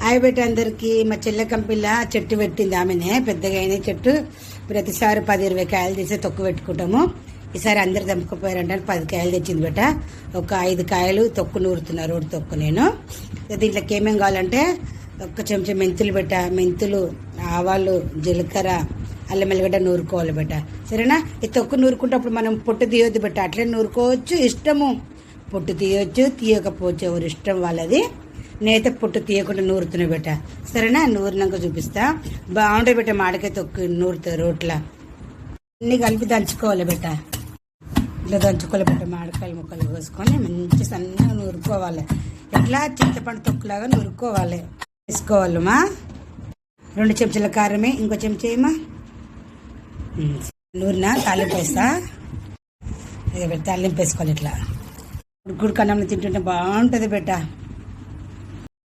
Hi బెట్ట అందరికి. మా చెల్లె కంపిల్ల చెట్టు పెట్టింది ఆమెనే, పెద్దగా అయిన చెట్టు. ప్రతిసారి 10-20 కాయలు తీసి తొక్కు పెట్టుకుంటాము. ఈసారి అందరు దంపుకుపోయారంటే 10 కాయలు తెచ్చింది బెట్ట. ఒక 5 కాయలు తొక్కు నూరుతున్నా, రోడ్డు తొక్కు. నేను దీంట్లోకి ఏమేం కావాలంటే ఒక చెంచా మెంతులు బెట్ట, మెంతులు, ఆవాలు, జీలకర్ర, అల్లం ఎల్లిగడ్డ నూరుకోవాలి బెట్ట. సరేనా? ఈ తొక్కు నూరుకుంటప్పుడు మనం పొట్టు తీయొద్దు బెట్ట, అట్లే నూరుకోవచ్చు. ఇష్టము పొట్టు తీయొచ్చు, తీయకపోవచ్చు, ఎవరు ఇష్టం వాళ్ళది. నేనైతే పొట్టు తీయకుండా నూరుతున్నా బెట్ట. సరేనా? నూరినాక చూపిస్తా. బాగుంటుంది బెట్ట మామిడికాయ తొక్కు నూరుతుంది రోట్ల. అన్ని కలిపి దంచుకోవాలి బెట్ట. ఇట్లా దంచుకోవాలి బెట్ట. మామిడికాయలు ముక్కలు కోసుకొని మంచి సన్నగా నూరుకోవాలి. ఎట్లా చింతపండు తొక్కులాగా నూరుకోవాలి. వేసుకోవాలమ్మా. 2 చెంచాల కారమే, ఇంకో చెంచా ఏమా నూరిన తాలింపు వేస్తా. తాలింపు వేసుకోవాలి. ఇట్లా గుడి కన్నం తింటుంటే బాగుంటుంది బెట్ట.